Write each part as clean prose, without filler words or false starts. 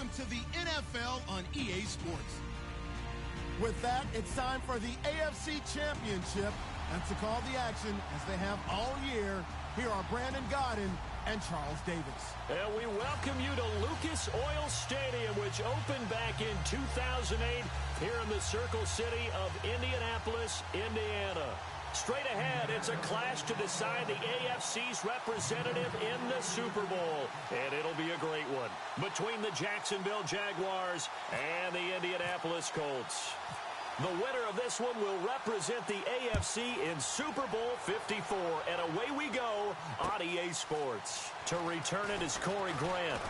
Welcome to the NFL on EA Sports. With that, it's time for the AFC Championship. And to call the action, as they have all year, here are Brandon Gaudin and Charles Davis. And we welcome you to Lucas Oil Stadium, which opened back in 2008 here in the Circle City of Indianapolis, Indiana. Straight ahead, it's a clash to decide the AFC's representative in the Super Bowl. And it'll be a great one between the Jacksonville Jaguars and the Indianapolis Colts. The winner of this one will represent the AFC in Super Bowl 54. And away we go on EA Sports. To return it is Corey Grant.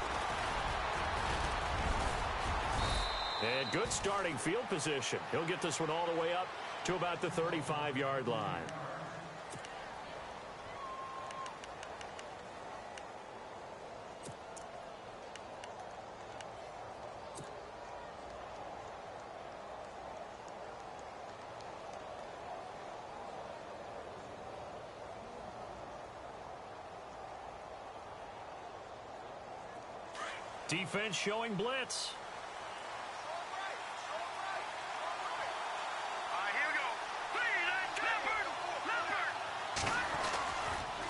And good starting field position. He'll get this one all the way up to about the 35-yard line. Defense showing blitz.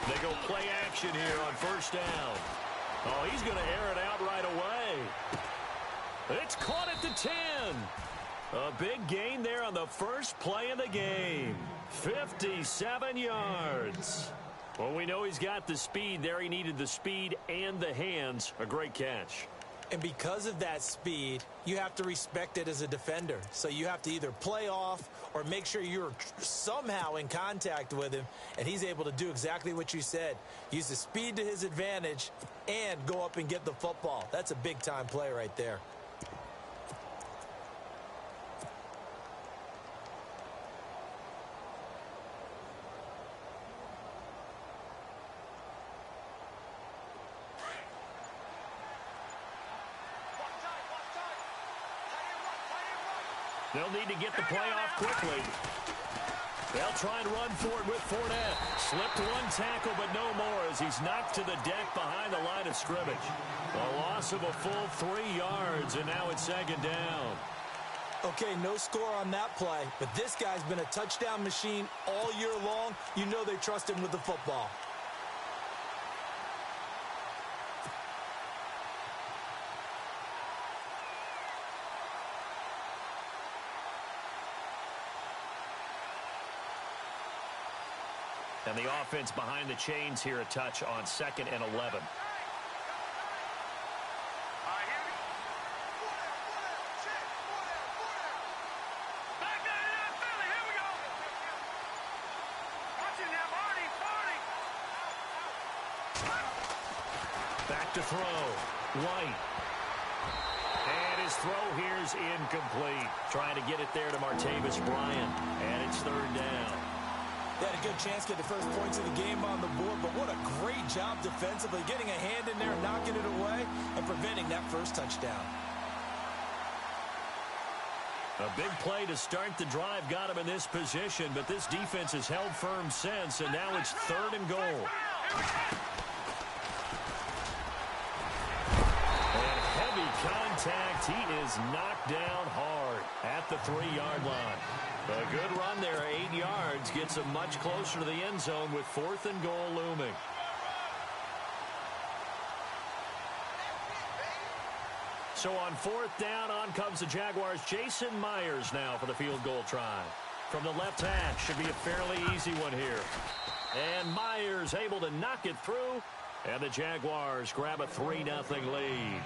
They go play action here on first down. Oh, he's going to air it out right away. It's caught at the 10. A big gain there on the first play of the game. 57 yards. Well, we know he's got the speed there. He needed the speed and the hands. A great catch. And because of that speed, you have to respect it as a defender. So you have to either play off or make sure you're somehow in contact with him. And he's able to do exactly what you said. Use the speed to his advantage and go up and get the football. That's a big-time play right there. They'll need to get the play off quickly. They'll try and run for it with Fournette. Slipped one tackle, but no more as he's knocked to the deck behind the line of scrimmage. A loss of a full 3 yards, and now it's second down. Okay, no score on that play, but this guy's been a touchdown machine all year long. You know they trust him with the football. And the offense behind the chains here, a touch on 2nd and 11. Back to throw. White. And his throw here's incomplete. Trying to get it there to Martavis Bryant. And it's 3rd down. They had a good chance to get the first points of the game on the board, but what a great job defensively, getting a hand in there, knocking it away, and preventing that first touchdown. A big play to start the drive got him in this position, but this defense has held firm since, and now it's 3rd and goal. And heavy contact. He is knocked down hard at the 3-yard line. A good run there, 8 yards, gets him much closer to the end zone with 4th and goal looming. So on 4th down, on comes the Jaguars. Jason Myers now for the field goal try. From the left hash, should be a fairly easy one here. And Myers able to knock it through, and the Jaguars grab a 3-0 lead.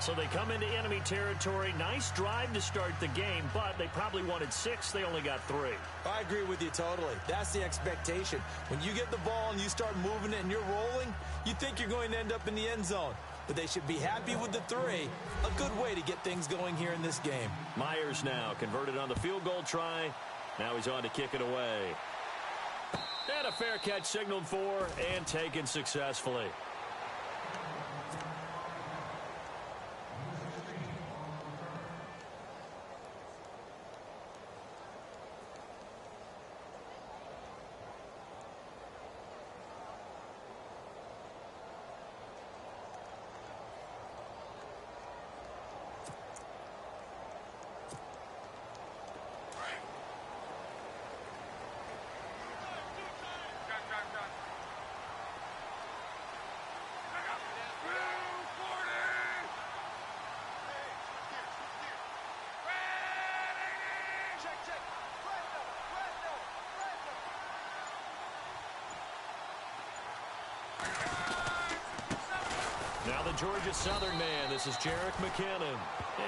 So they come into enemy territory. Nice drive to start the game, but they probably wanted 6. They only got 3. I agree with you totally. That's the expectation. When you get the ball and you start moving it and you're rolling, you think you're going to end up in the end zone. But they should be happy with the 3. A good way to get things going here in this game. Myers now converted on the field goal try. Now he's on to kick it away. And a fair catch signaled for and taken successfully. Now the Georgia Southern man, this is Jerick McKinnon.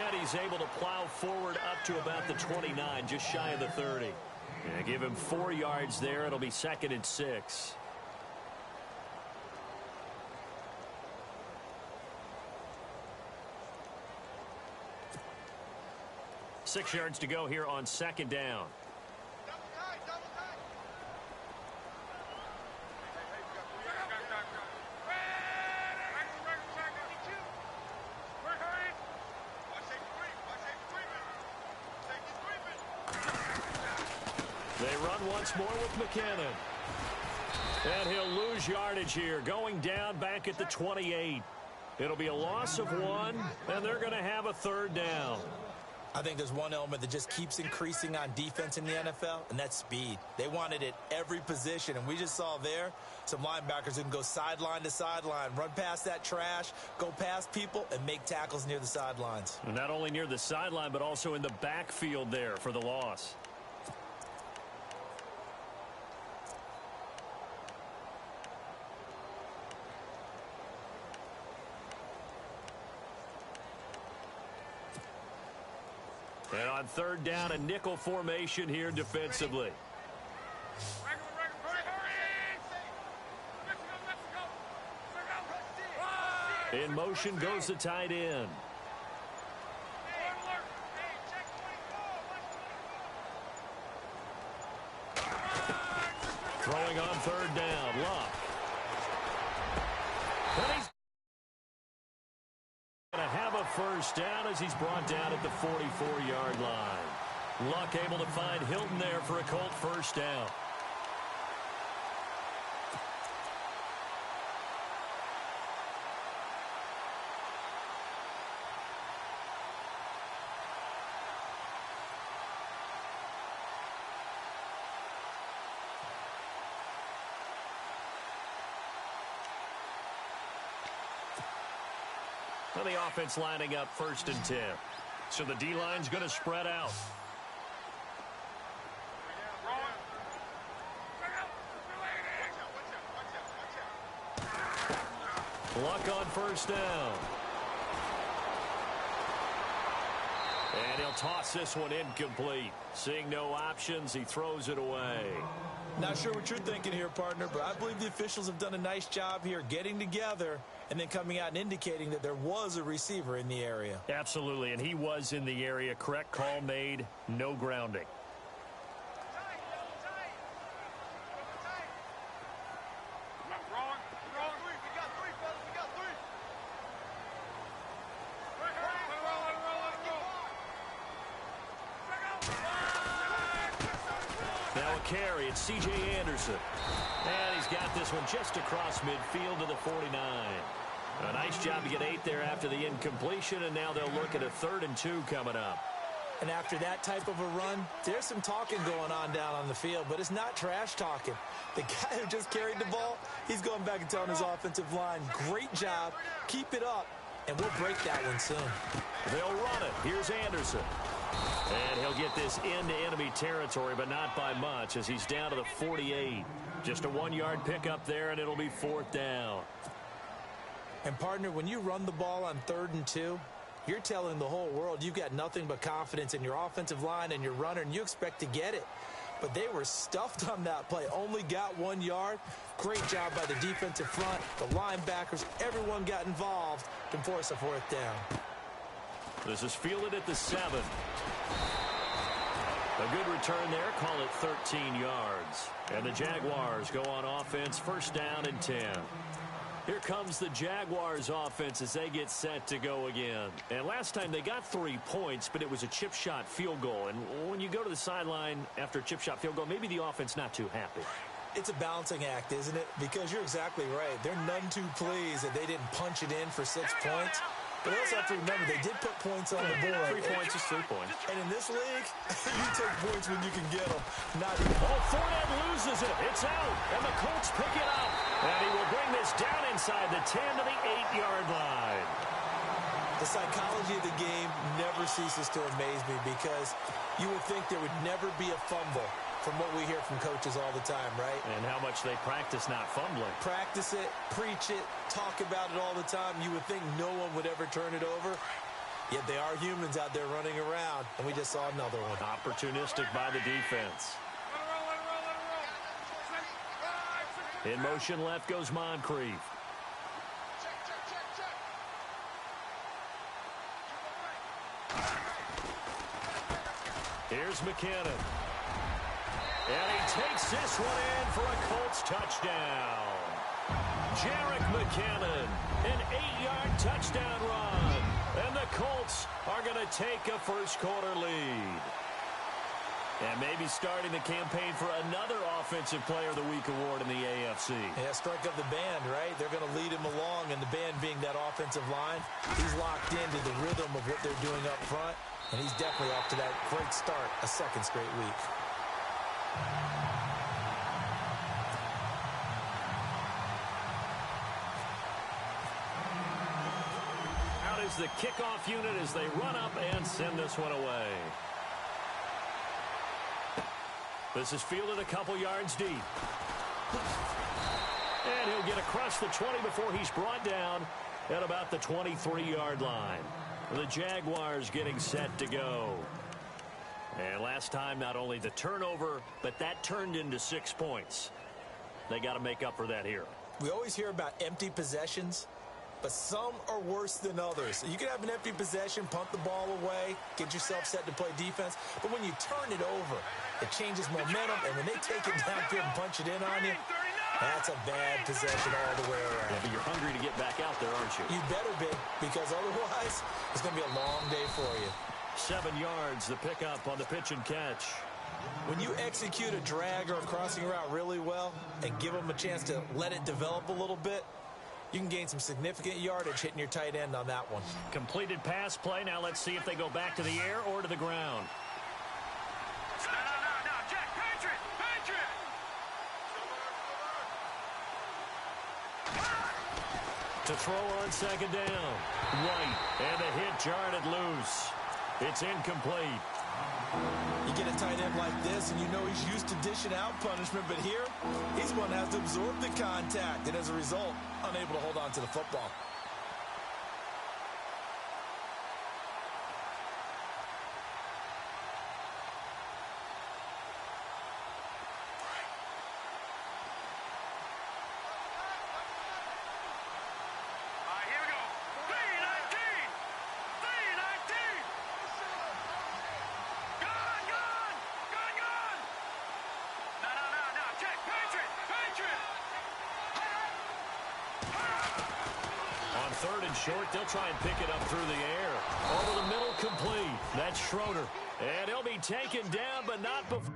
And he's able to plow forward up to about the 29, just shy of the 30. And give him 4 yards there. It'll be 2nd and 6. Six yards to go here on 2nd down. They run once more with McKinnon. And he'll lose yardage here, going down back at the 28. It'll be a loss of 1, and they're going to have a 3rd down. I think there's one element that just keeps increasing on defense in the NFL, and that's speed. They want it at every position, and we just saw there some linebackers who can go sideline to sideline, run past that trash, go past people, and make tackles near the sidelines. And not only near the sideline, but also in the backfield there for the loss. And on 3rd down, a nickel formation here defensively. In motion goes the tight end. Throwing on 3rd down, Luck. And he's going to have a 1st down as he's brought down at the 44-yard line. Luck able to find Hilton there for a Colt 1st down. And the offense lining up 1st and 10. So the D-line's going to spread out. Luck on 1st down. And he'll toss this one incomplete. Seeing no options, he throws it away. Not sure what you're thinking here, partner, but I believe the officials have done a nice job here getting together and then coming out and indicating that there was a receiver in the area. Absolutely, and he was in the area. Correct call made, no grounding. Now a carry, it's C.J. Anderson. And he's got this one just across midfield to the 49. A nice job to get 8 there after the incompletion, and now they'll look at a 3rd and 2 coming up. And after that type of a run, there's some talking going on down on the field, but it's not trash talking. The guy who just carried the ball, he's going back and telling his offensive line, great job, keep it up, and we'll break that one soon. They'll run it. Here's Anderson. And he'll get this into enemy territory, but not by much as he's down to the 48. Just a 1-yard pickup there, and it'll be 4th down. And, partner, when you run the ball on 3rd and 2, you're telling the whole world you've got nothing but confidence in your offensive line and your runner, and you expect to get it. But they were stuffed on that play, only got 1 yard. Great job by the defensive front, the linebackers, everyone got involved to force a 4th down. This is fielded at the 7. A good return there, call it 13 yards. And the Jaguars go on offense, 1st down and 10. Here comes the Jaguars offense as they get set to go again. And last time they got 3 points, but it was a chip shot field goal. And when you go to the sideline after a chip shot field goal, maybe the offense not too happy. It's a balancing act, isn't it? Because you're exactly right. They're none too pleased that they didn't punch it in for 6 points. But they also have to remember they did put points on the board. 3 points is 3 points. And in this league, you take points when you can get them. Not even. Oh, Fournette loses it. It's out. And the Colts pick it up. And he will bring this down inside the 10 to the 8-yard line. The psychology of the game never ceases to amaze me because you would think there would never be a fumble from what we hear from coaches all the time, right? And how much they practice not fumbling. Practice it, preach it, talk about it all the time. You would think no one would ever turn it over. Yet they are humans out there running around, and we just saw another one. Opportunistic by the defense. In motion left goes Moncrief. Here's McKinnon. And he takes this one in for a Colts touchdown. Jerick McKinnon, an 8-yard touchdown run. And the Colts are going to take a first-quarter lead. And maybe starting the campaign for another Offensive Player of the Week award in the AFC. Yeah, strike up the band, right? They're going to lead him along, and the band being that offensive line, he's locked into the rhythm of what they're doing up front, and he's definitely off to that great start, a second straight week. Out is the kickoff unit as they run up and send this one away. This is fielded a couple yards deep. And he'll get across the 20 before he's brought down at about the 23-yard line. The Jaguars getting set to go. And last time, not only the turnover, but that turned into 6 points. They got to make up for that here. We always hear about empty possessions, but some are worse than others. You can have an empty possession, punt the ball away, get yourself set to play defense, but when you turn it over, it changes momentum, and when they take it downfield and punch it in on you, that's a bad possession all the way around. Yeah, but you're hungry to get back out there, aren't you? You better be, because otherwise, it's going to be a long day for you. 7 yards, the pickup on the pitch and catch. When you execute a drag or a crossing route really well and give them a chance to let it develop a little bit, you can gain some significant yardage hitting your tight end on that one. Completed pass play. Now let's see if they go back to the air or to the ground. No, Jack, Patriot! To throw on second down. White, and the hit jarred it loose. It's incomplete. You get a tight end like this, and you know he's used to dishing out punishment, but here, he's going to have to absorb the contact, and as a result, unable to hold on to the football. Third and short, they'll try and pick it up through the air. Over the middle, complete. That's Schroeder. And he'll be taken down, but not before.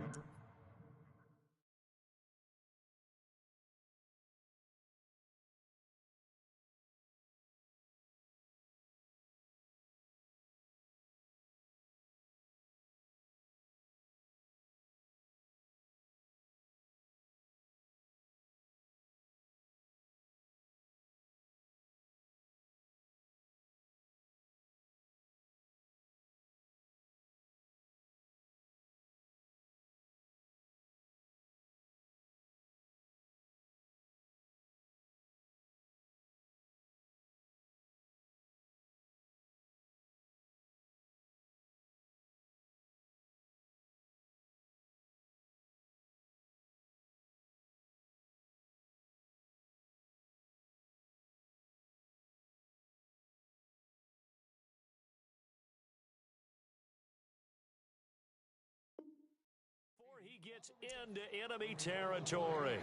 He gets into enemy territory.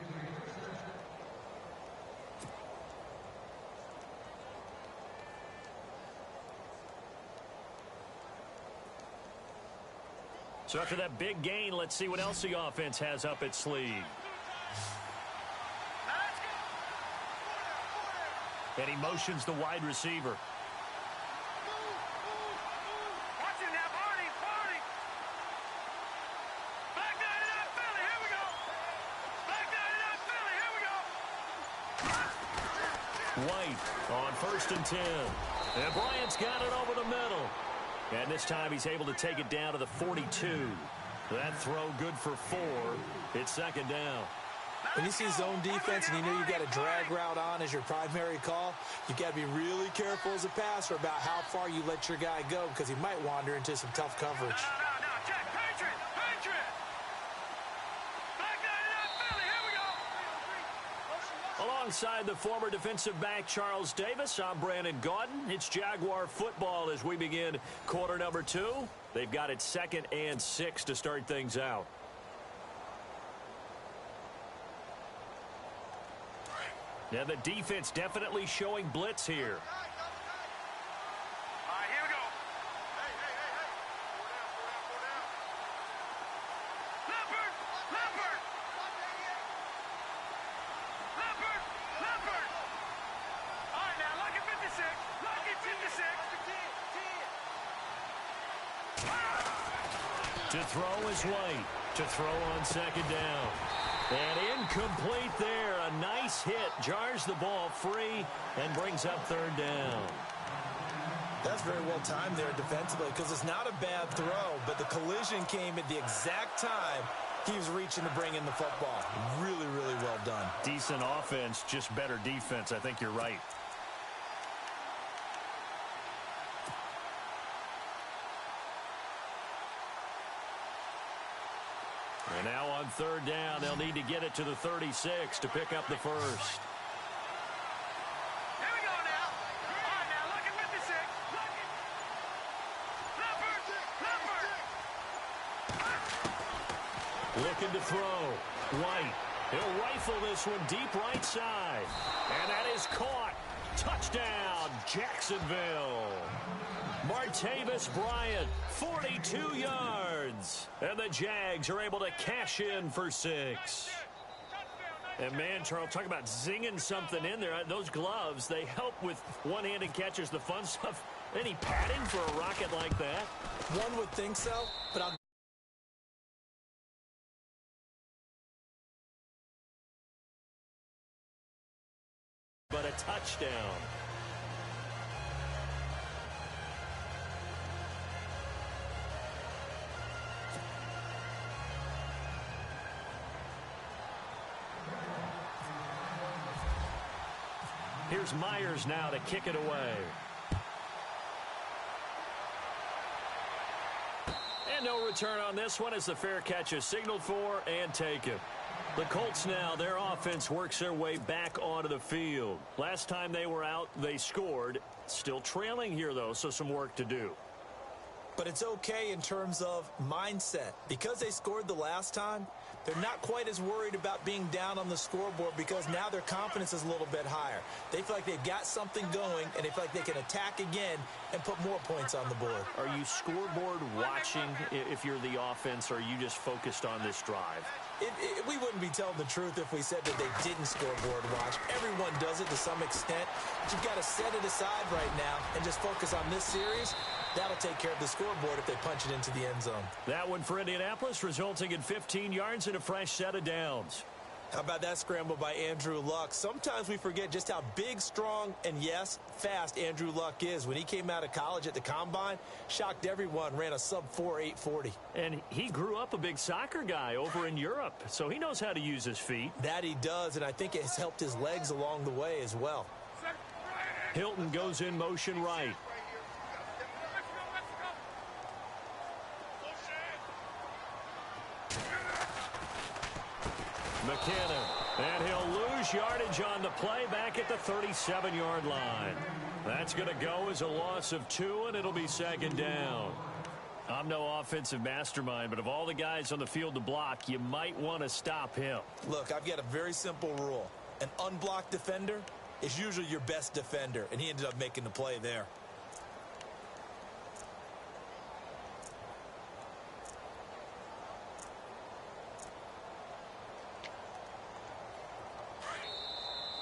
So after that big gain, let's see what else the offense has up its sleeve. And he motions the wide receiver. White on 1st and 10. And Bryant's got it over the middle. And this time he's able to take it down to the 42. That throw good for 4. It's second down. When you see zone defense and you know you've got a drag route on as your primary call, you got to be really careful as a passer about how far you let your guy go because he might wander into some tough coverage. No, Jack, Patriot! Back that Philly, here we go! Alongside the former defensive back Charles Davis, I'm Brandon Gaudin. It's Jaguar football as we begin quarter number 2. They've got it 2nd and 6 to start things out. Now the defense definitely showing blitz here. All right, here we go. Hey. Go down. Leopard! All right, now, look at 56. Look at 56. To throw is White. To throw on second down. And incomplete there. A nice hit. Jars the ball free and brings up 3rd down. That's very well timed there defensively because it's not a bad throw, but the collision came at the exact time he was reaching to bring in the football. Really, really well done. Decent offense, just better defense. I think you're right. And now on 3rd down, they'll need to get it to the 36 to pick up the first. Here we go now. All right, now, look at 56. Leopard! Looking to throw. White. He'll rifle this one deep right side. And that is caught. Touchdown, Jacksonville. Martavis Bryant, 42 yards. And the Jags are able to cash in for 6. And, man, Charles, talk about zinging something in there. Those gloves, they help with one-handed catches, the fun stuff. Any padding for a rocket like that? One would think so, but But a touchdown. Here's Myers now to kick it away. And no return on this one as the fair catch is signaled for and taken. The Colts now, their offense works their way back onto the field. Last time they were out, they scored. Still trailing here, though, so some work to do. But it's okay in terms of mindset. Because they scored the last time, they're not quite as worried about being down on the scoreboard because now their confidence is a little bit higher. They feel like they've got something going, and they feel like they can attack again and put more points on the board. Are you scoreboard watching if you're the offense, or are you just focused on this drive? We wouldn't be telling the truth if we said that they didn't scoreboard watch. Everyone does it to some extent. But you've got to set it aside right now and just focus on this series. That'll take care of the scoreboard if they punch it into the end zone. That one for Indianapolis, resulting in 15 yards and a fresh set of downs. How about that scramble by Andrew Luck? Sometimes we forget just how big, strong, and, yes, fast Andrew Luck is. When he came out of college at the Combine, shocked everyone, ran a sub-4 840. And he grew up a big soccer guy over in Europe, so he knows how to use his feet. That he does, and I think it has helped his legs along the way as well. Hilton goes in motion right. McKinnon, and he'll lose yardage on the play back at the 37-yard line. That's going to go as a loss of 2, and it'll be second down. I'm no offensive mastermind, but of all the guys on the field to block, you might want to stop him. Look, I've got a very simple rule. An unblocked defender is usually your best defender, and he ended up making the play there.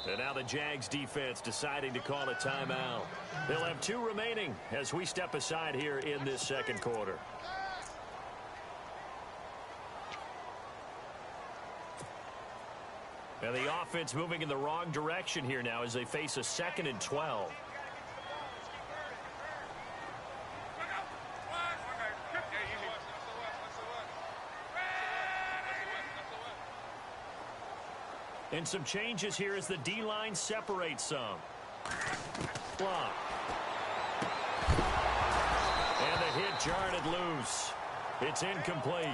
And now the Jags defense deciding to call a timeout. They'll have 2 remaining as we step aside here in this second quarter. And the offense moving in the wrong direction here now as they face a 2nd and 12. And some changes here as the D-line separates some. Block. And the hit jarred it loose. It's incomplete.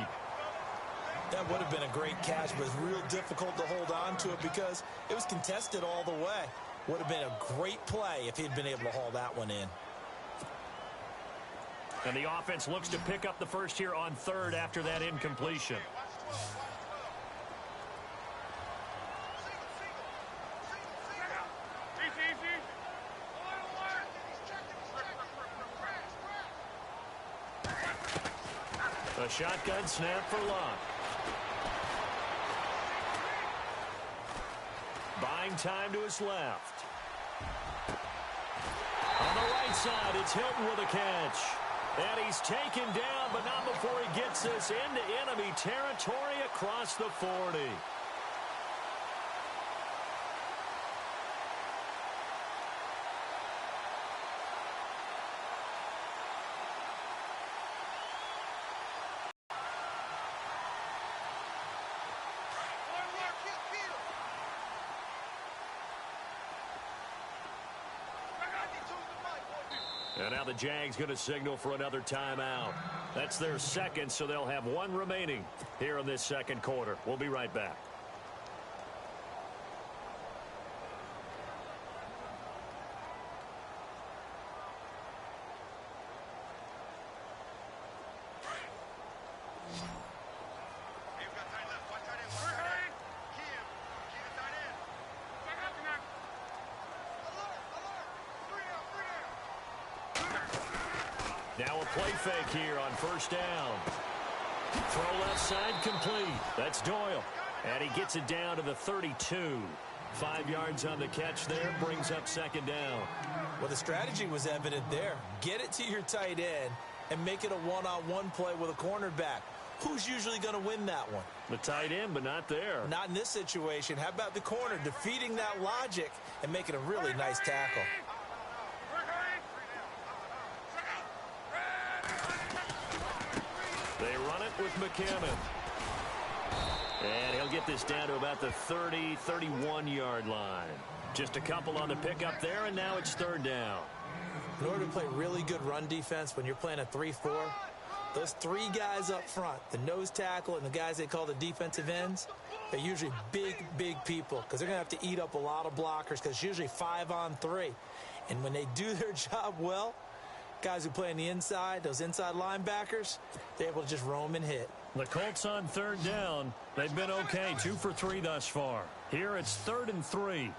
That would have been a great catch, but it's real difficult to hold on to it because it was contested all the way. Would have been a great play if he'd been able to haul that one in. And the offense looks to pick up the first here on third after that incompletion. A shotgun snap for Locke. Buying time to his left. On the right side, it's Hilton with a catch. And he's taken down, but not before he gets this into enemy territory across the 40. And now the Jags going to signal for another timeout. That's their second, so they'll have one remaining here in this second quarter. We'll be right back. Now a play fake here on first down. Throw left side complete. That's Doyle. And he gets it down to the 32. 5 yards on the catch there. Brings up second down. Well, the strategy was evident there. Get it to your tight end and make it a one-on-one play with a cornerback. Who's usually going to win that one? The tight end, but not there. Not in this situation. How about the corner defeating that logic and making a really nice tackle? They run it with McCammon. And he'll get this down to about the 30, 31-yard line. Just a couple on the pickup there, and now it's third down. In order to play really good run defense when you're playing a 3-4, those three guys up front, the nose tackle and the guys they call the defensive ends, they're usually big, big people because they're going to have to eat up a lot of blockers because it's usually 5-on-3. And when they do their job well, guys who play on the inside, those inside linebackers, they're able to just roam and hit. The Colts on third down. They've been okay, 2 for 3 thus far. Here it's 3rd and 3.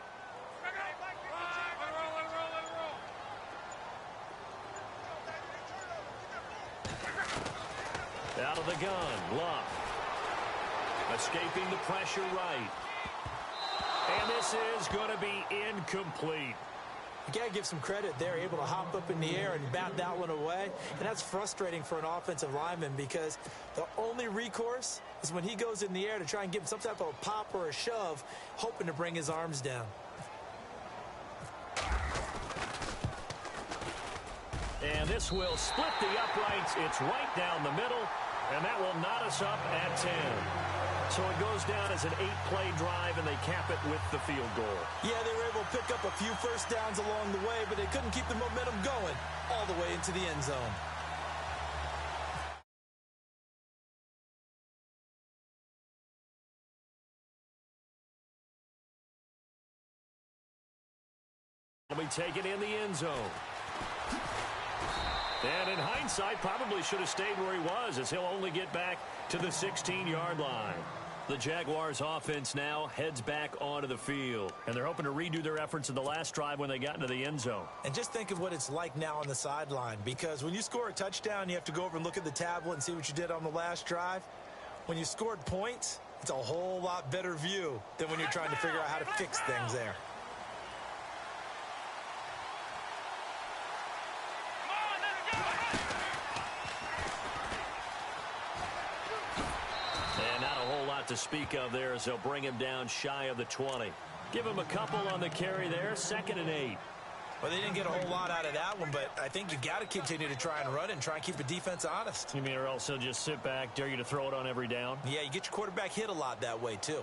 Out of the gun, Luck. Escaping the pressure right. And this is going to be incomplete. You got to give some credit. They're able to hop up in the air and bat that one away. And that's frustrating for an offensive lineman because the only recourse is when he goes in the air to try and give him some type of a pop or a shove, hoping to bring his arms down. And this will split the uprights. It's right down the middle, and that will knot us up at 10. So it goes down as an 8-play drive, and they cap it with the field goal. Yeah, they were able to pick up a few first downs along the way, but they couldn't keep the momentum going all the way into the end zone. Will be taken in the end zone. And in hindsight, probably should have stayed where he was as he'll only get back to the 16-yard line. The Jaguars offense now heads back onto the field. And they're hoping to redo their efforts in the last drive when they got into the end zone. And just think of what it's like now on the sideline. Because when you score a touchdown, you have to go over and look at the tablet and see what you did on the last drive. When you scored points, it's a whole lot better view than when you're trying to figure out how to fix things there. To speak of there as they'll bring him down shy of the 20. Give him a couple on the carry there, 2nd and 8. Well, they didn't get a whole lot out of that one, but I think you got to continue to try and run and try and keep the defense honest. You mean or else he'll just sit back, dare you to throw it on every down? Yeah, you get your quarterback hit a lot that way, too.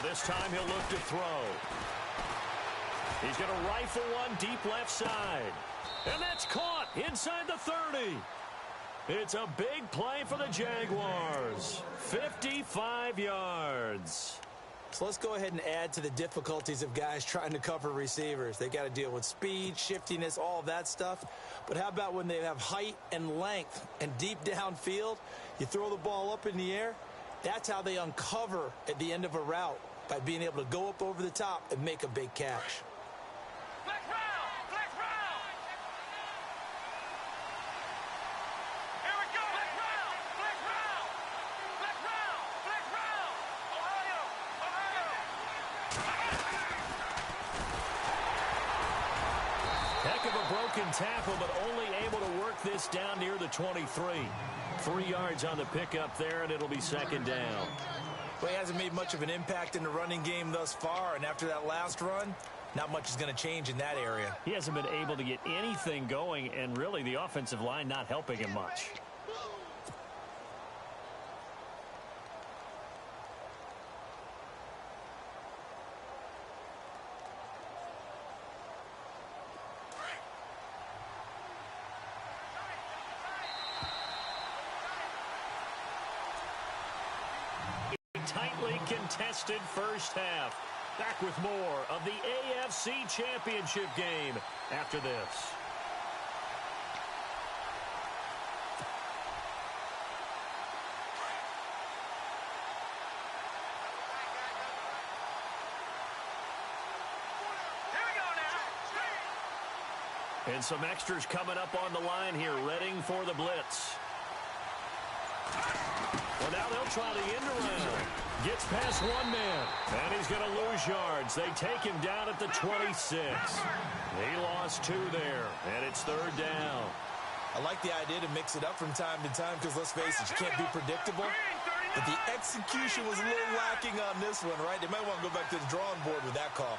this time he'll look to throw. He's going to rifle one deep left side. And that's caught inside the 30. It's a big play for the Jaguars. 55 yards. So let's go ahead and add to the difficulties of guys trying to cover receivers. They got to deal with speed, shiftiness, all of that stuff. But how about when they have height and length and deep downfield? You throw the ball up in the air. That's how they uncover at the end of a route, by being able to go up over the top and make a big catch. Broken tackle, but only able to work this down near the 23. 3 yards on the pickup there, and it'll be second down. Well, he hasn't made much of an impact in the running game thus far, and after that last run, not much is going to change in that area. He hasn't been able to get anything going, and really the offensive line not helping him much. Tightly contested first half. Back with more of the AFC Championship game after this. And some extras coming up on the line here, readying for the blitz. Well, now they'll try the end around. Gets past one man, and he's going to lose yards. They take him down at the 26. He lost 2 there, and it's third down. I like the idea to mix it up from time to time because, let's face it, you can't be predictable. But the execution was a little lacking on this one, right? They might want to go back to the drawing board with that call.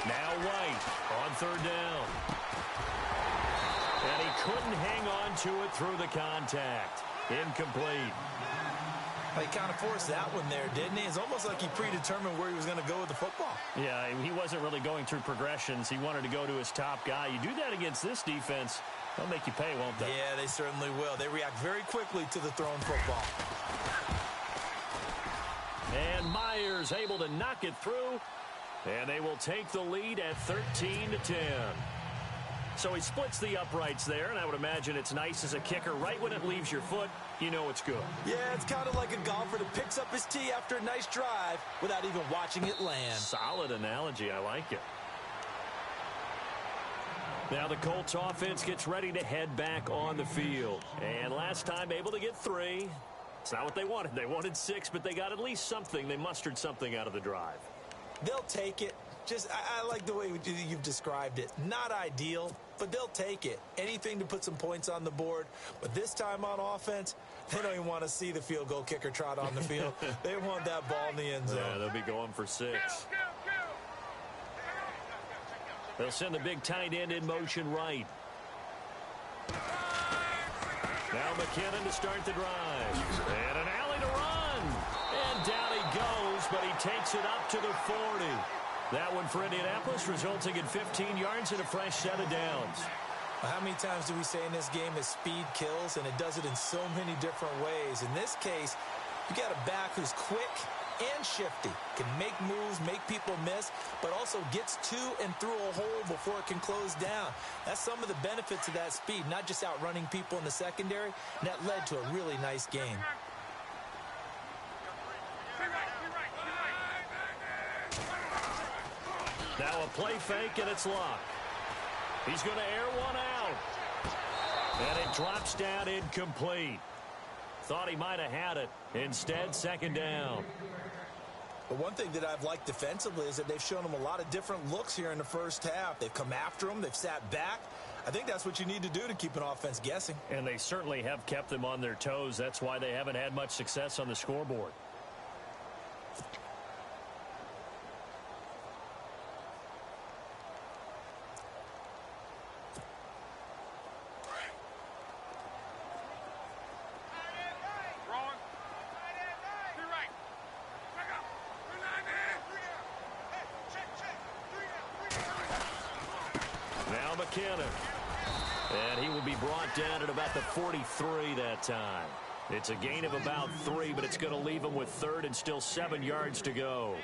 Now White on third down. And he couldn't hang on to it through the contact. Incomplete. He kind of forced that one there, didn't he? It's almost like he predetermined where he was going to go with the football. Yeah, he wasn't really going through progressions. He wanted to go to his top guy. You do that against this defense, they'll make you pay, won't they? Yeah, they certainly will. They react very quickly to the thrown football. And Myers able to knock it through. And they will take the lead at 13-10. So he splits the uprights there, and I would imagine it's nice as a kicker. Right when it leaves your foot, you know it's good. Yeah, it's kind of like a golfer that picks up his tee after a nice drive without even watching it land. Solid analogy. I like it. Now the Colts offense gets ready to head back on the field. And last time able to get 3. It's not what they wanted. They wanted 6, but they got at least something. They mustered something out of the drive. They'll take it. I like the way you've described it. Not ideal, but they'll take it. Anything to put some points on the board. But this time on offense, they don't even want to see the field goal kicker trot on the field. They want that ball in the end zone. Yeah, they'll be going for 6. They'll send the big tight end in motion right. Now McKinnon to start the drive. And an alley to run. And down he goes, but he takes it up to the 40. That one for Indianapolis, resulting in 15 yards and a fresh set of downs. Well, how many times do we say in this game that speed kills, and it does it in so many different ways? In this case, you got a back who's quick and shifty, can make moves, make people miss, but also gets to and through a hole before it can close down. That's some of the benefits of that speed, not just outrunning people in the secondary, and that led to a really nice game. Now a play fake, and it's locked. He's going to air one out. And it drops down incomplete. Thought he might have had it. Instead, second down. But one thing that I've liked defensively is that they've shown him a lot of different looks here in the first half. They've come after him. They've sat back. I think that's what you need to do to keep an offense guessing. And they certainly have kept them on their toes. That's why they haven't had much success on the scoreboard. Now McKenna. And he will be brought down at about the 43 that time. It's a gain of about 3, but it's going to leave him with 3rd and still 7 yards to go.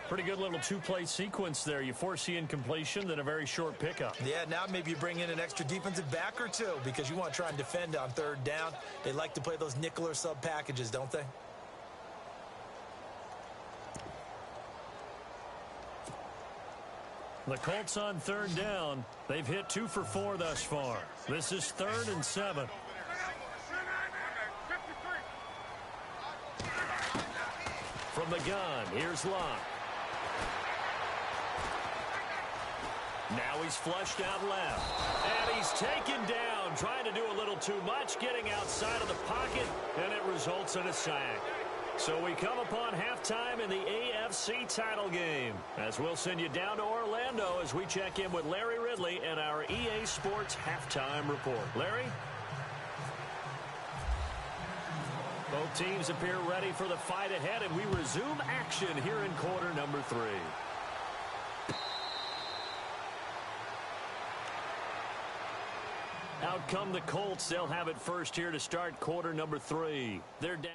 Pretty good little two-play sequence there. You force the incompletion, then a very short pickup. Yeah, now maybe you bring in an extra defensive back or two because you want to try and defend on 3rd down. They like to play those nickel or sub packages, don't they? The Colts on 3rd down. They've hit 2 for 4 thus far. This is 3rd and 7. From the gun, here's Locke. Now he's flushed out left. And he's taken down, trying to do a little too much, getting outside of the pocket, and it results in a sack. So we come upon halftime in the AFC title game, as we'll send you down to Orlando as we check in with Larry Ridley and our EA Sports halftime report. Larry? Both teams appear ready for the fight ahead, and we resume action here in quarter number 3. Out come the Colts. They'll have it first here to start quarter number 3. They're down.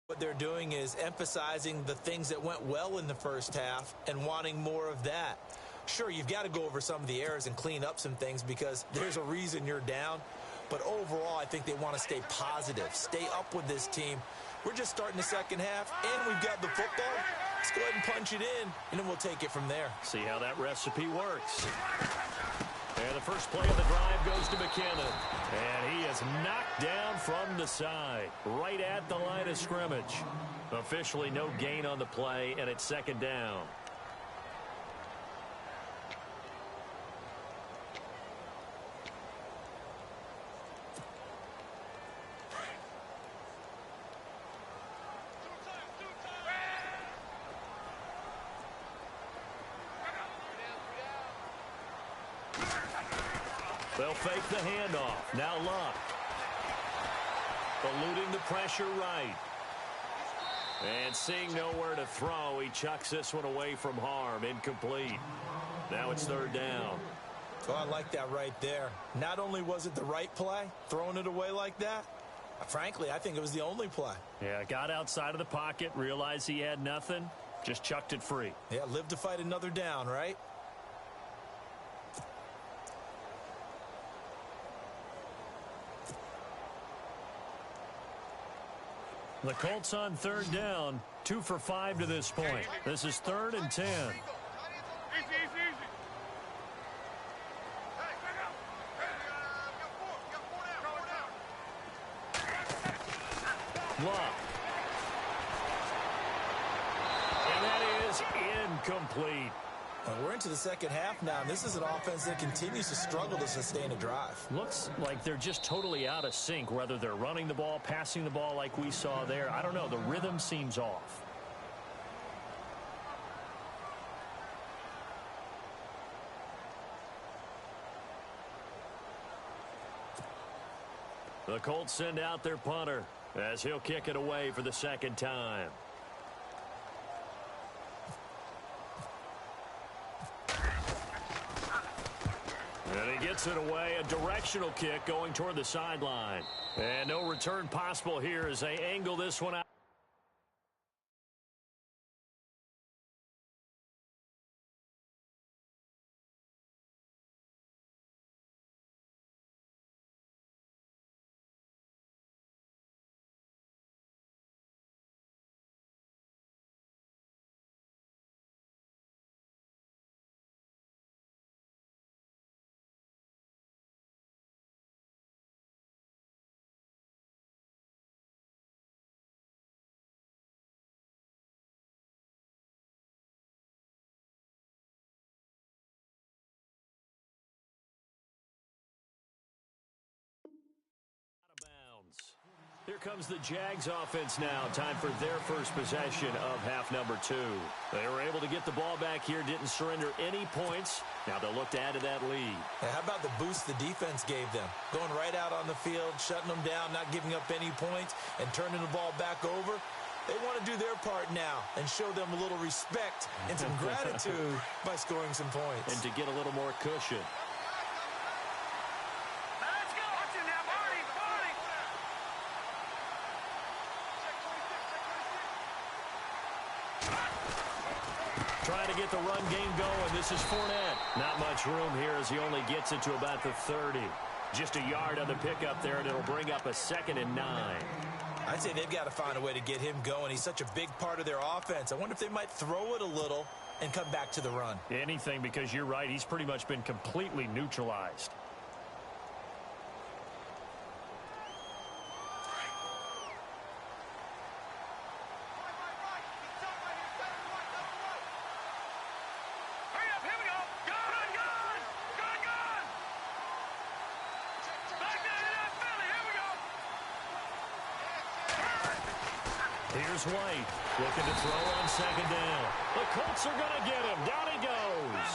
What they're doing is emphasizing the things that went well in the first half and wanting more of that. Sure, you've got to go over some of the errors and clean up some things because there's a reason you're down. But overall, I think they want to stay positive, stay up with this team. We're just starting the second half, and we've got the football. Let's go ahead and punch it in, and then we'll take it from there. See how that recipe works. And the first play of the drive goes to McKinnon. And he is knocked down from the side, right at the line of scrimmage. Officially no gain on the play, and it's 2nd down. They'll fake the handoff. Now Locke. Eluding the pressure right. And seeing nowhere to throw, he chucks this one away from harm. Incomplete. Now it's 3rd down. Oh, I like that right there. Not only was it the right play, throwing it away like that, frankly, I think it was the only play. Yeah, got outside of the pocket, realized he had nothing, just chucked it free. Yeah, live to fight another down, right? The Colts on 3rd down, 2 for 5 to this point. This is 3rd and 10. Easy, easy, easy. Hey, back up. Hey, we got 4 down. Locke. And that is incomplete. And we're into the second half now, and this is an offense that continues to struggle to sustain a drive. Looks like they're just totally out of sync, whether they're running the ball, passing the ball like we saw there. I don't know. The rhythm seems off. The Colts send out their punter as he'll kick it away for the 2nd time. And he gets it away, a directional kick going toward the sideline. And no return possible here as they angle this one out. Here comes the Jags offense now. Time for their first possession of half number 2. They were able to get the ball back here, didn't surrender any points. Now they'll look to add to that lead. And how about the boost the defense gave them? Going right out on the field, shutting them down, not giving up any points, and turning the ball back over. They want to do their part now and show them a little respect and some gratitude by scoring some points. And to get a little more cushion. Trying to get the run game going. This is Fournette. Not much room here as he only gets it to about the 30. Just a yard on the pickup there, and it'll bring up a 2nd and 9. I'd say they've got to find a way to get him going. He's such a big part of their offense. I wonder if they might throw it a little and come back to the run. Anything, because you're right. He's pretty much been completely neutralized. Here's White, looking to throw on 2nd down. The Colts are going to get him. Down he goes.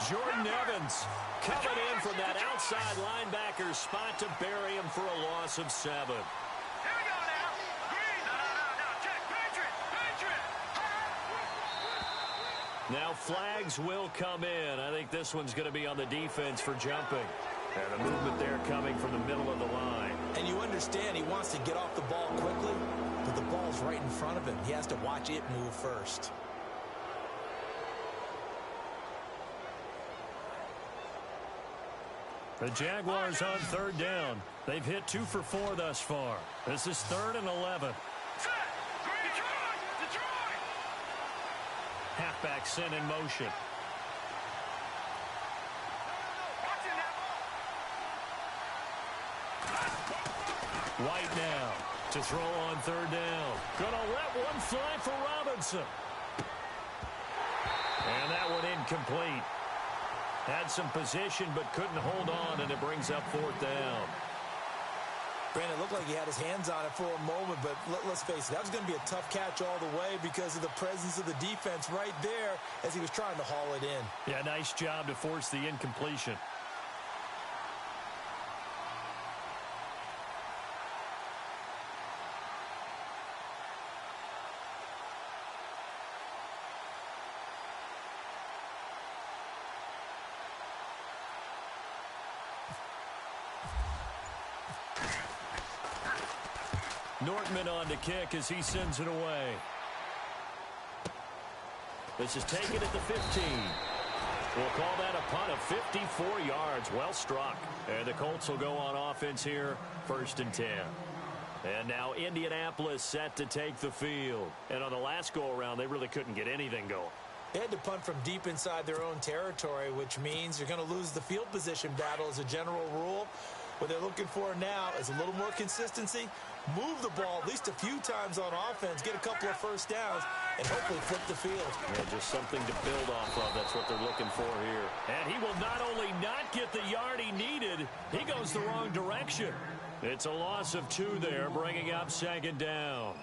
Jordan Evans coming in from that outside linebacker spot to bury him for a loss of 7. Here we go now. Green. No. Check. Patriot. Now flags will come in. I think this one's going to be on the defense for jumping. And the movement there coming from the middle of the line. And you understand he wants to get off the ball quickly, but the ball's right in front of him. He has to watch it move first. The Jaguars on 3rd down. They've hit 2 for 4 thus far. This is 3rd and 11. Detroit! Halfback sent in motion. White now to throw on 3rd down. Gonna let one fly for Robinson. And that one incomplete. Had some position but couldn't hold on, and it brings up 4th down. Brandon, it looked like he had his hands on it for a moment, but let's face it, that was going to be a tough catch all the way because of the presence of the defense right there as he was trying to haul it in. Yeah, nice job to force the incompletion. Nortman on to kick as he sends it away. This is taken at the 15. We'll call that a punt of 54 yards. Well struck. And the Colts will go on offense here, 1st and 10. And now Indianapolis set to take the field. And on the last go-around, they really couldn't get anything going. They had to punt from deep inside their own territory, which means you're going to lose the field position battle as a general rule. What they're looking for now is a little more consistency, move the ball at least a few times on offense, get a couple of first downs, and hopefully flip the field. Yeah, just something to build off of. That's what they're looking for here. And he will not only not get the yard he needed, he goes the wrong direction. It's a loss of 2 there, bringing up 2nd down.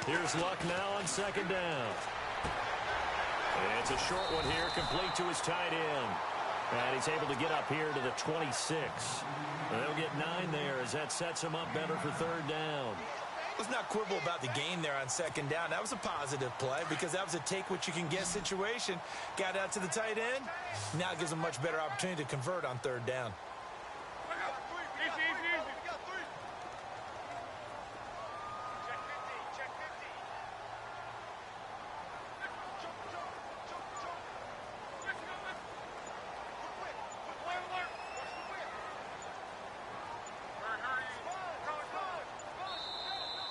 Here's Luck now on 2nd down. And it's a short one here, complete to his tight end. And he's able to get up here to the 26. And they'll get 9 there as that sets him up better for 3rd down. Let's not quibble about the gain there on 2nd down. That was a positive play because that was a take-what-you-can-get situation. Got out to the tight end. Now it gives him a much better opportunity to convert on 3rd down.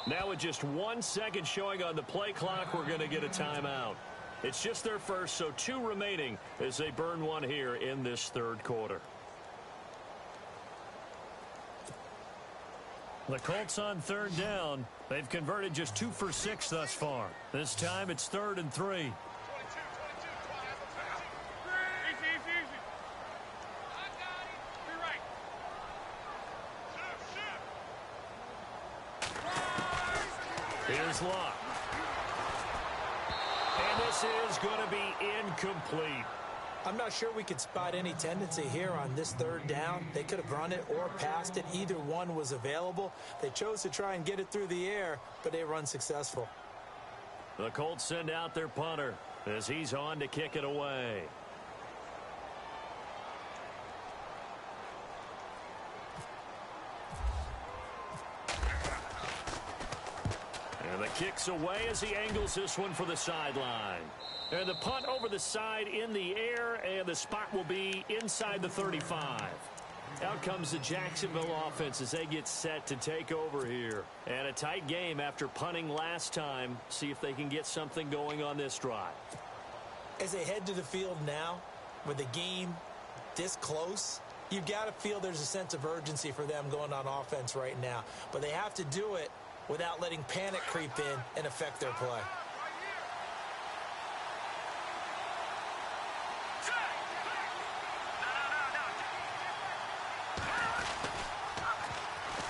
Now with just 1 second showing on the play clock, we're going to get a timeout. It's just their first, so 2 remaining as they burn one here in this third quarter. The Colts on third down. They've converted just 2 for 6 thus far. This time it's 3rd and 3. Here's Locke. And this is going to be incomplete. I'm not sure we could spot any tendency here on this third down. They could have run it or passed it. Either one was available. They chose to try and get it through the air, but they were unsuccessful. The Colts send out their punter as he's on to kick it away. And the kick's away as he angles this one for the sideline. And the punt over the side in the air, and the spot will be inside the 35. Out comes the Jacksonville offense as they get set to take over here. And a tight game after punting last time. See if they can get something going on this drive. As they head to the field now, with the game this close, you've got to feel there's a sense of urgency for them going on offense right now. But they have to do it without letting panic creep in and affect their play.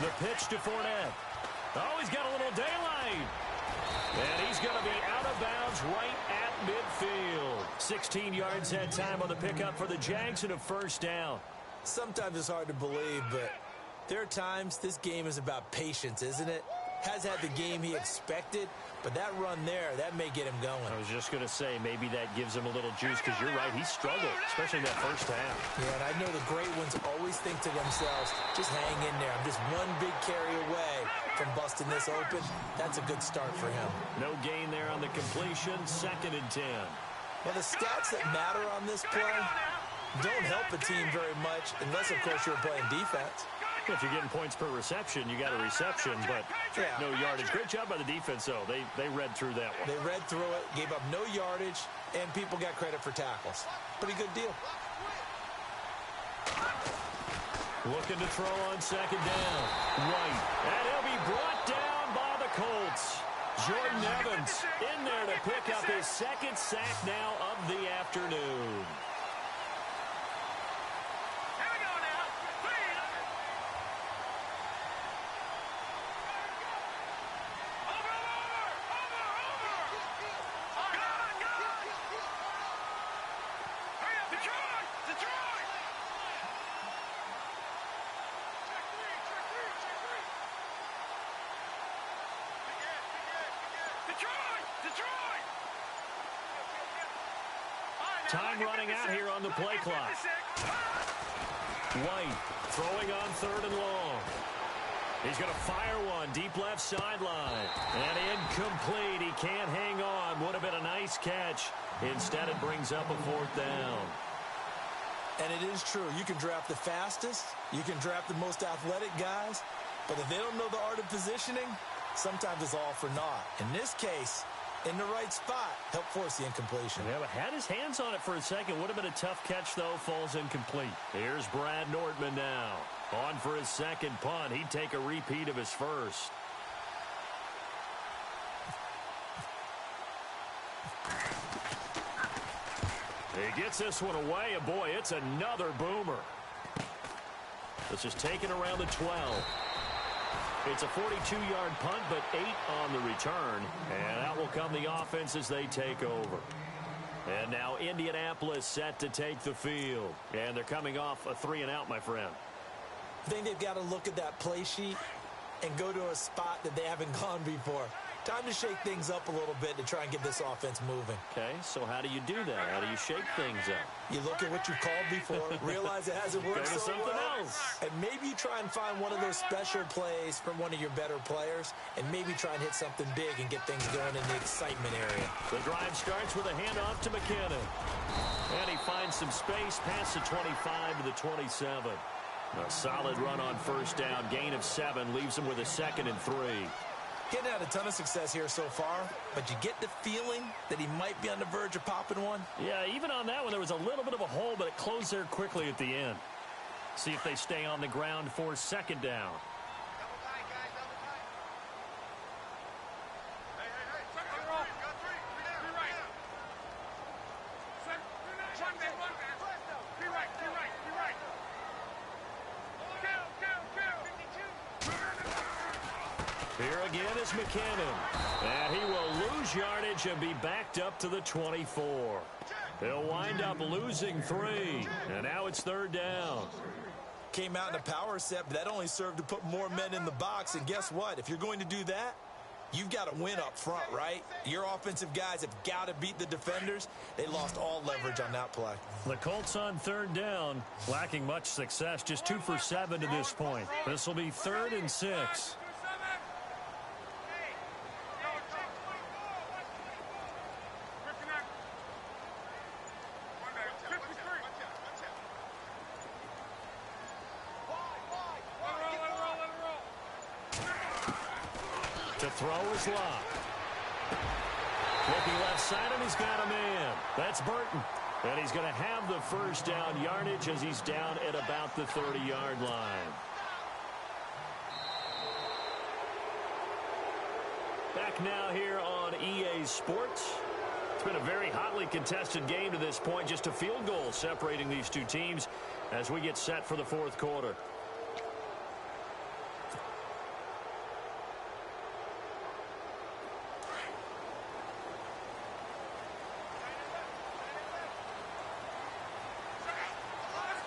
The pitch to Fournette. Oh, he's got a little daylight. And he's going to be out of bounds right at midfield. 16 yards that time on the pickup for the Jags and a first down. Sometimes it's hard to believe, but there are times this game is about patience, isn't it? Has had the game he expected, but that run there, that may get him going. I was just going to say, maybe that gives him a little juice, because you're right, he struggled, especially in that first half. Yeah, and I know the great ones always think to themselves, just hang in there. I'm just one big carry away from busting this open. That's a good start for him. No gain there on the completion, 2nd and 10. Well, the stats that matter on this play don't help a team very much, unless, of course, you're playing defense. If you're getting points per reception, you got a reception, but no yardage. Great job by the defense, though. They read through that one. They read through it, gave up no yardage, and people got credit for tackles. Pretty good deal. Looking to throw on 2nd down. White. And he'll be brought down by the Colts. Jordan Evans in there to pick up his 2nd sack now of the afternoon. Time running out here on the play clock. White throwing on 3rd and long. He's going to fire one deep left sideline. And incomplete. He can't hang on. Would have been a nice catch. Instead, it brings up a 4th down. And it is true. You can draft the fastest. You can draft the most athletic guys. But if they don't know the art of positioning, sometimes it's all for naught. In this case, in the right spot, help force the incompletion. Yeah, but had his hands on it for a second. Would have been a tough catch, though. Falls incomplete. Here's Brad Nordman now. On for his 2nd punt. He'd take a repeat of his first. He gets this one away, and boy, it's another boomer. This is taken around the 12. It's a 42-yard punt, but 8 on the return. And out will come the offense as they take over. And now Indianapolis set to take the field. And they're coming off a 3-and-out, my friend. I think they've got to look at that play sheet and go to a spot that they haven't gone before. Time to shake things up a little bit to try and get this offense moving. Okay, so how do you do that? How do you shake things up? You look at what you've called before, realize it hasn't worked so something well, else. and maybe you try and find one of those special plays from one of your better players, and maybe try and hit something big and get things going in the excitement area. The drive starts with a handoff to McKinnon. And he finds some space past the 25 to the 27. A solid run on 1st down. Gain of 7 leaves him with a 2nd and 3. Getting had a ton of success here so far, but you get the feeling that he might be on the verge of popping one. Yeah, even on that one, there was a little bit of a hole, but it closed there quickly at the end. See if they stay on the ground for second down. Here again is McKinnon. And he will lose yardage and be backed up to the 24. He'll wind up losing 3. And now it's third down. Came out in a power set, but that only served to put more men in the box. And guess what? If you're going to do that, you've got to win up front, right? Your offensive guys have got to beat the defenders. They lost all leverage on that play. The Colts on third down, lacking much success, just 2 for 7 to this point. This will be 3rd and 6. To throw is Locke. Looking left side, and he's got a man. That's Burton. And he's going to have the first down yardage as he's down at about the 30-yard line. Back now here on EA Sports. It's been a very hotly contested game to this point. Just a field goal separating these two teams as we get set for the fourth quarter.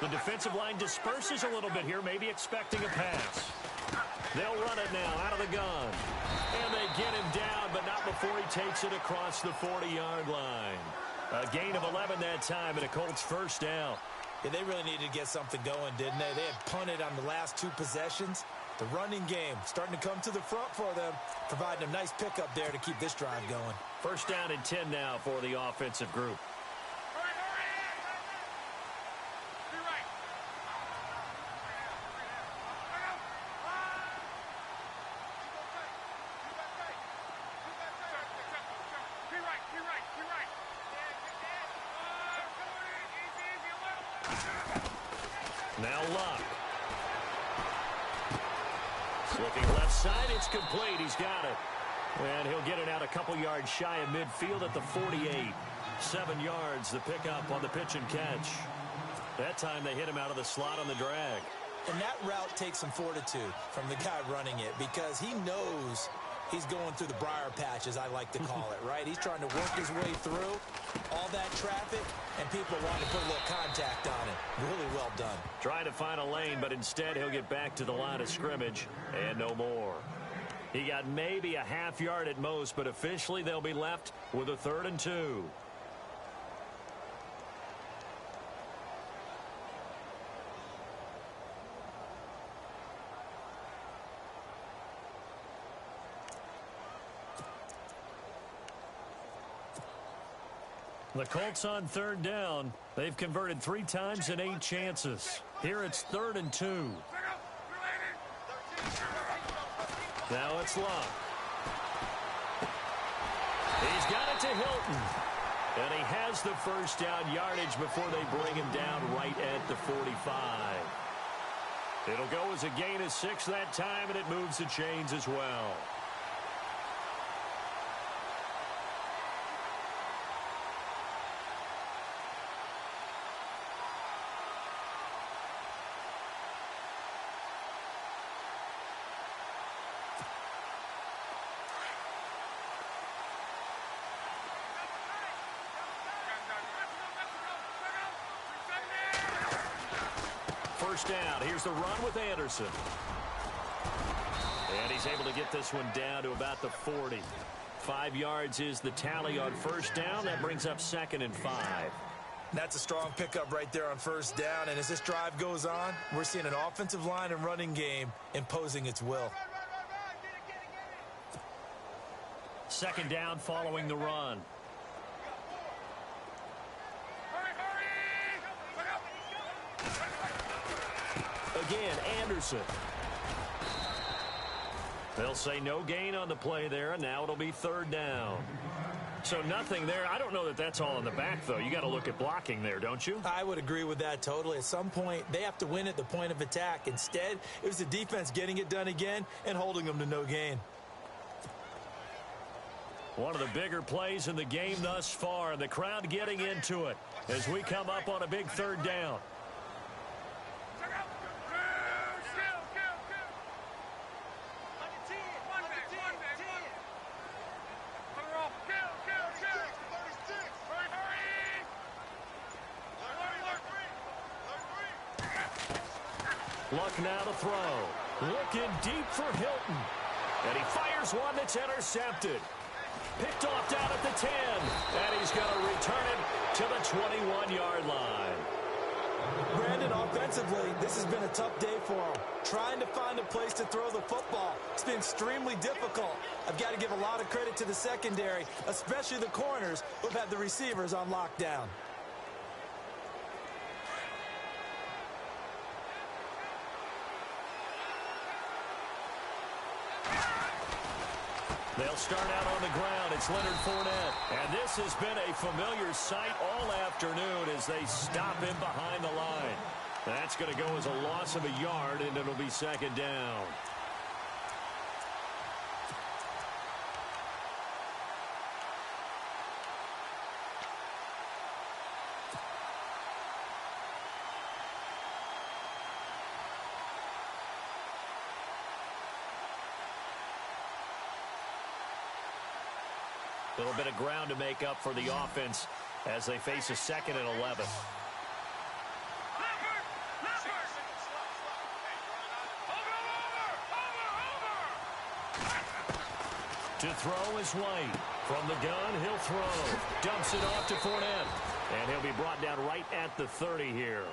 The defensive line disperses a little bit here, maybe expecting a pass. They'll run it now out of the gun. And they get him down, but not before he takes it across the 40-yard line. A gain of 11 that time, and a Colts first down. Yeah, they really needed to get something going, didn't they? They had punted on the last 2 possessions. The running game starting to come to the front for them, providing a nice pickup there to keep this drive going. First down and 10 now for the offensive group. Now Locke. Looking left side, it's complete. He's got it. And he'll get it out a couple yards shy of midfield at the 48. 7 yards, the pickup on the pitch and catch. That time they hit him out of the slot on the drag. And that route takes some fortitude from the guy running it because he knows he's going through the briar patch, as I like to call it, right? He's trying to work his way through all that traffic, and people want to put a little contact on it. Really well done. Trying to find a lane, but instead he'll get back to the line of scrimmage and no more. He got maybe a half yard at most, but officially they'll be left with a 3rd and 2. The Colts on 3rd down. They've converted 3 times in 8 chances. Here it's 3rd and 2. Now it's Locke. He's got it to Hilton. And he has the first down yardage before they bring him down right at the 45. It'll go as a gain of 6 that time, and it moves the chains as well. First down. Here's the run with Anderson. And he's able to get this one down to about the 40. 5 yards is the tally on first down. That brings up 2nd and 5. That's a strong pickup right there on first down. And as this drive goes on, we're seeing an offensive line and running game imposing its will. 2nd down following the run. Again, Anderson. They'll say no gain on the play there, and now it'll be third down. So nothing there. I don't know that that's all in the back, though. You got to look at blocking there, don't you? I would agree with that totally. At some point, they have to win at the point of attack. Instead, it was the defense getting it done again and holding them to no gain. One of the bigger plays in the game thus far, and the crowd getting into it as we come up on a big third down. Luck now to throw. Looking deep for Hilton. And he fires one that's intercepted. Picked off down at the 10. And he's going to return it to the 21-yard line. Brandon, offensively, this has been a tough day for him. Trying to find a place to throw the football. It's been extremely difficult. I've got to give a lot of credit to the secondary, especially the corners who've had the receivers on lockdown. They'll start out on the ground. It's Leonard Fournette. And this has been a familiar sight all afternoon as they stop him behind the line. That's going to go as a loss of a yard, and it'll be second down. A little bit of ground to make up for the offense as they face a 2nd and 11. To throw is White. From the gun, he'll throw. Dumps it off to Fournette. And he'll be brought down right at the 30 here.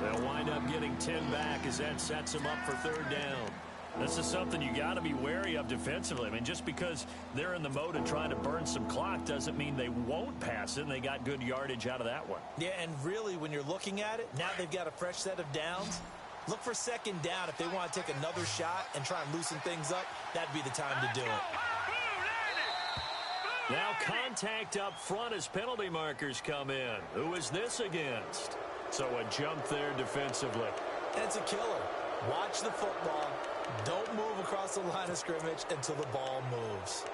They'll wind up getting 10 back as that sets them up for third down. This is something you got to be wary of defensively. I mean, just because they're in the mode of trying to burn some clock doesn't mean they won't pass it, and they got good yardage out of that one. Yeah, and really, when you're looking at it, now they've got a fresh set of downs. Look for second down if they want to take another shot and try and loosen things up. That'd be the time to do it. Now contact up front as penalty markers come in. Who is this against? So a jump there defensively. And it's a killer. Watch the football. Don't move across the line of scrimmage until the ball moves.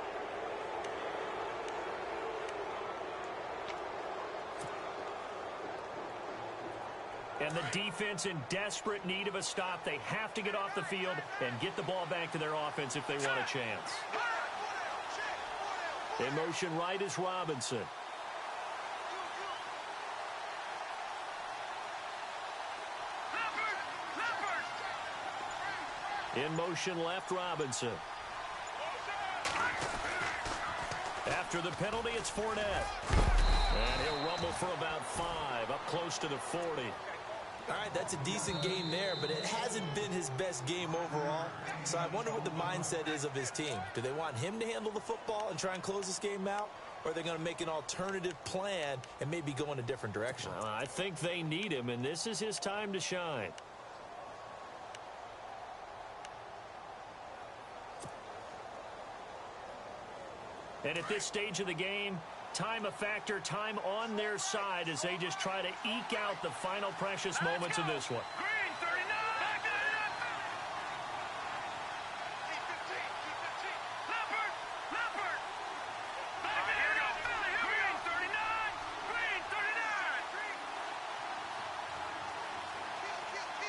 And the defense in desperate need of a stop. They have to get off the field and get the ball back to their offense if they want a chance. In motion right is Robinson. In motion left, Robinson. After the penalty, it's Fournette. And he'll rumble for about 5, up close to the 40. All right, that's a decent game there, but it hasn't been his best game overall. So I wonder what the mindset is of his team. Do they want him to handle the football and try and close this game out? Or are they going to make an alternative plan and maybe go in a different direction? I think they need him, and this is his time to shine. And at this stage of the game, time a factor, time on their side as they just try to eke out the final precious moments of this one. Green, 39! Leopard! Leopard! Here we go, Philly, here we go! Green, 39! Green,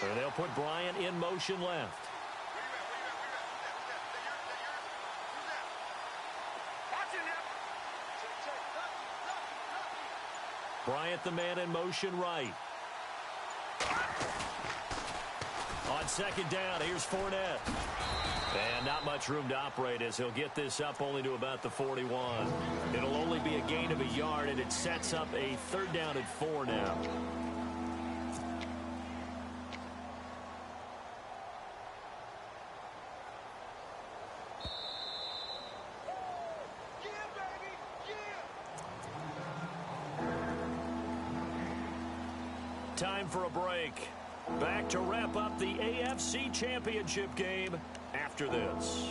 39! And they'll put Bryant in motion left. Bryant, the man in motion right. On second down, here's Fournette. And not much room to operate as he'll get this up only to about the 41. It'll only be a gain of a yard, and it sets up a third down at 4 now. Time for a break. Back to wrap up the AFC Championship game after this.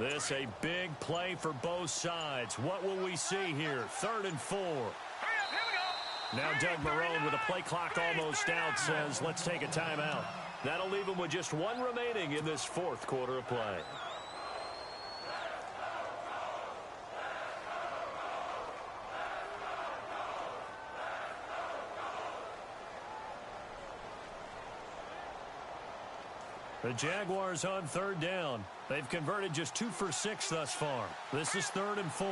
This a big play for both sides. What will we see here? 3rd and 4. Now Doug Marrone with a play clock almost out says, let's take a timeout. That'll leave him with just 1 remaining in this 4th quarter of play. The Jaguars on 3rd down. They've converted just 2 for 6 thus far. This is 3rd and 4.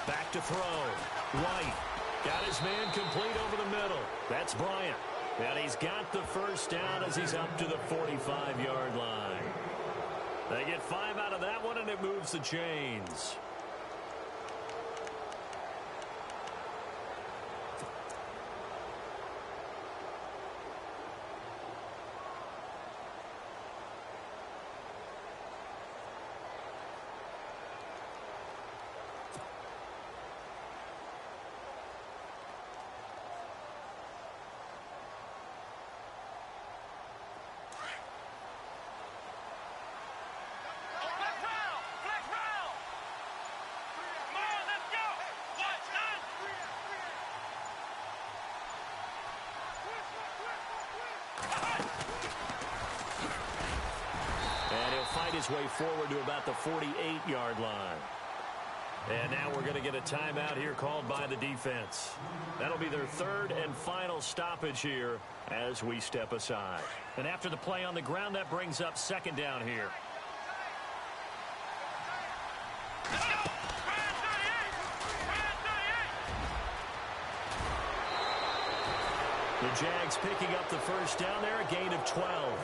Back to throw. White got his man complete over the middle. That's Bryant. And he's got the first down as he's up to the 45-yard line. They get 5 out of that one, and it moves the chains. Fight his way forward to about the 48-yard line. And now we're going to get a timeout here called by the defense. That'll be their 3rd and final stoppage here as we step aside. And after the play on the ground, that brings up 2nd down here. The Jags picking up the first down there, a gain of 12.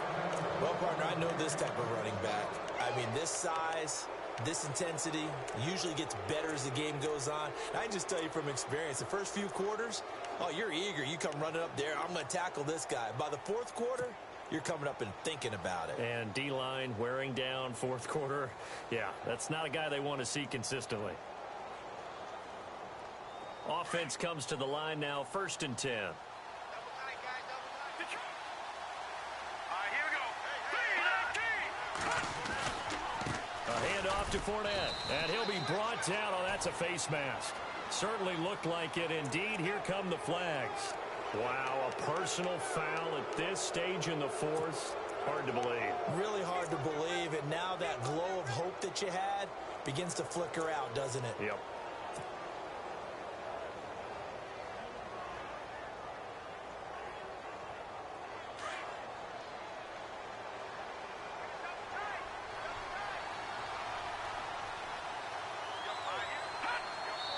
Well, partner, I know this type of running back. I mean, this size, this intensity usually gets better as the game goes on. And I can just tell you from experience, the first few quarters, oh, you're eager. You come running up there, I'm going to tackle this guy. By the 4th quarter, you're coming up and thinking about it. And D-line wearing down 4th quarter. Yeah, that's not a guy they want to see consistently. Offense comes to the line now, 1st and 10. Handoff to Fournette, and he'll be brought down. Oh, that's a face mask. Certainly looked like it. Indeed, here come the flags. Wow, a personal foul at this stage in the 4th. Hard to believe. Really hard to believe, and now that glow of hope that you had begins to flicker out, doesn't it? Yep.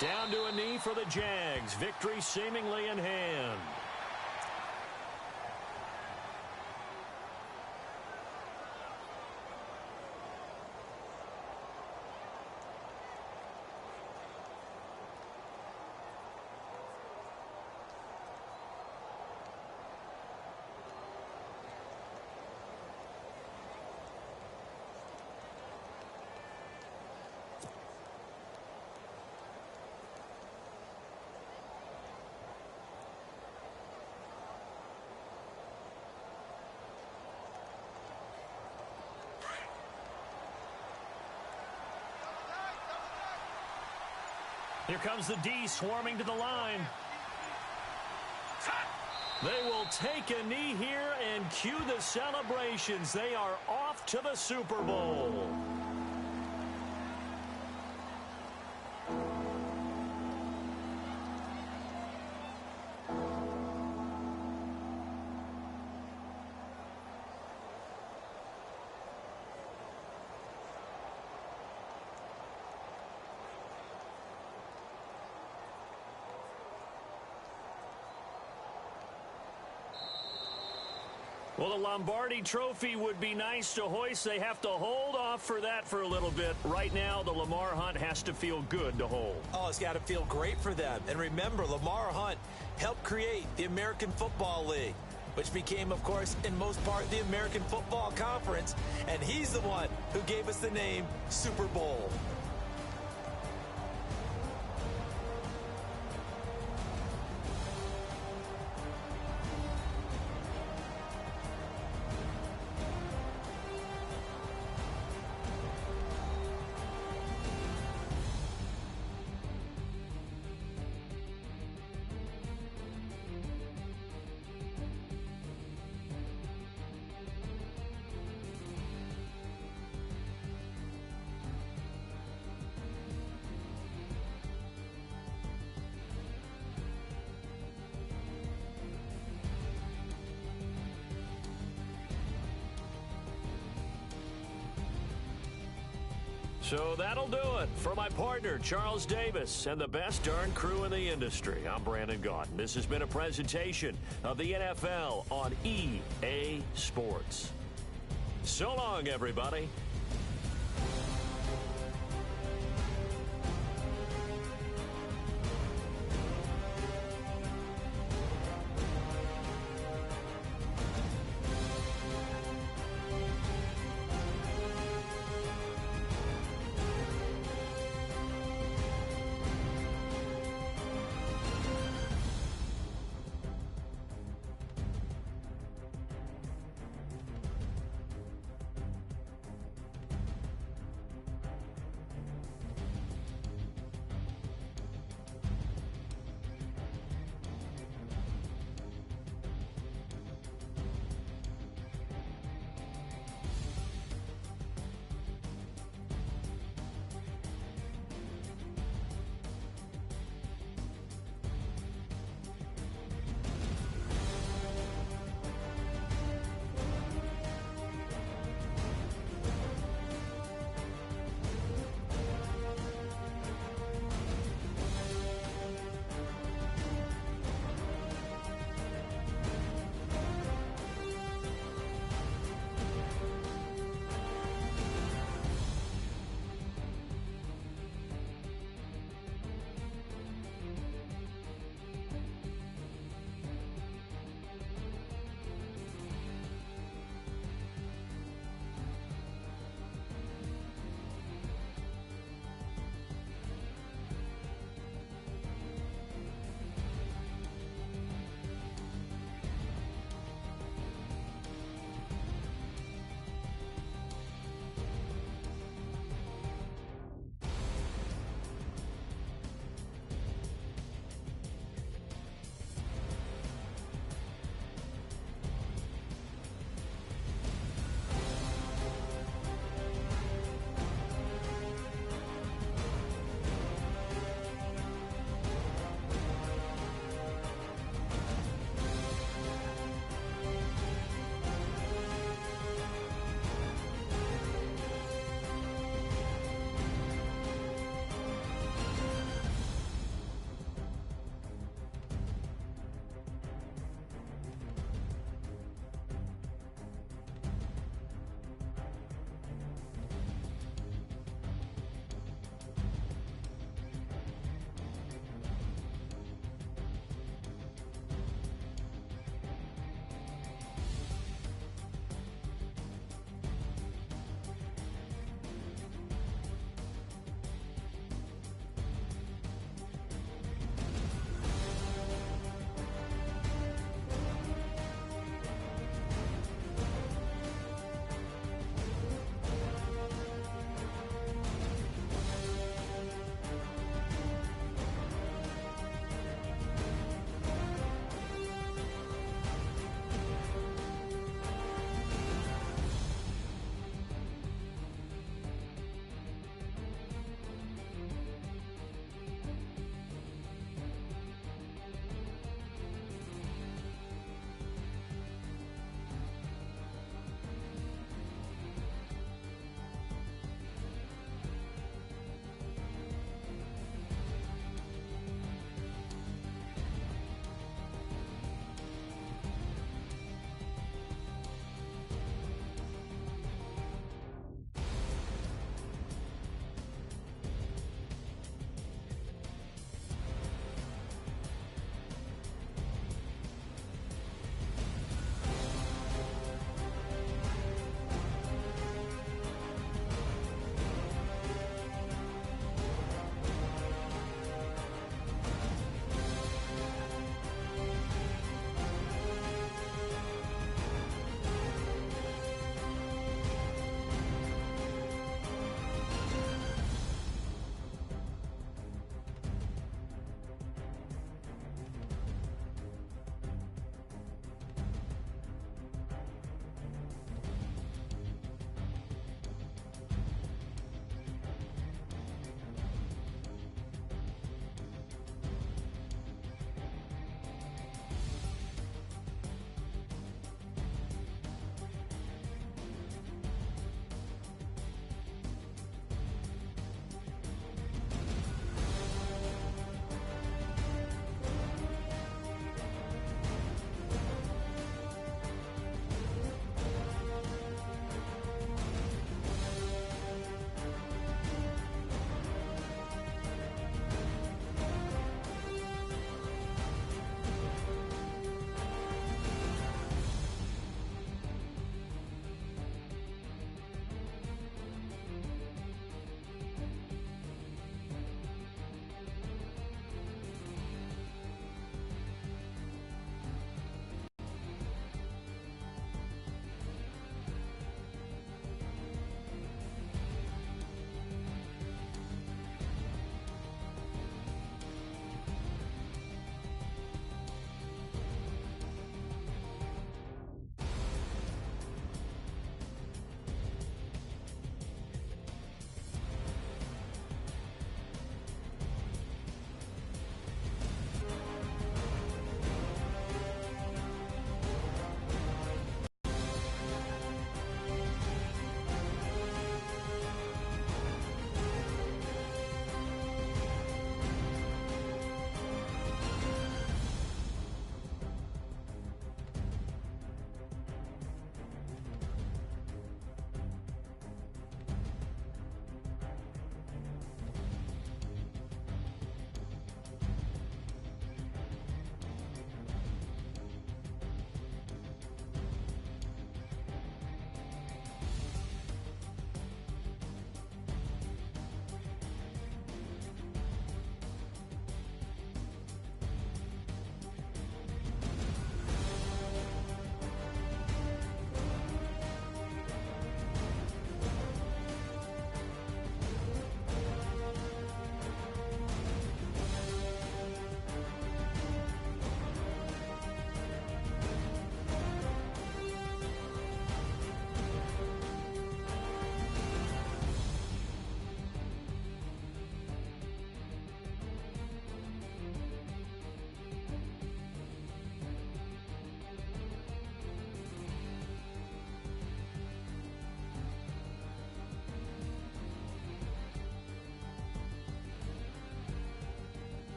Down to a knee for the Jags. Victory seemingly in hand. Here comes the D swarming to the line. They will take a knee here and cue the celebrations. They are off to the Super Bowl. Well, the Lombardi Trophy would be nice to hoist. They have to hold off for that for a little bit. Right now, the Lamar Hunt has to feel good to hold. Oh, it's got to feel great for them. And remember, Lamar Hunt helped create the American Football League, which became, of course, in most part, the American Football Conference. And he's the one who gave us the name Super Bowl. So that'll do it. For my partner, Charles Davis, and the best darn crew in the industry, I'm Brandon Gaudin. This has been a presentation of the NFL on EA Sports. So long, everybody.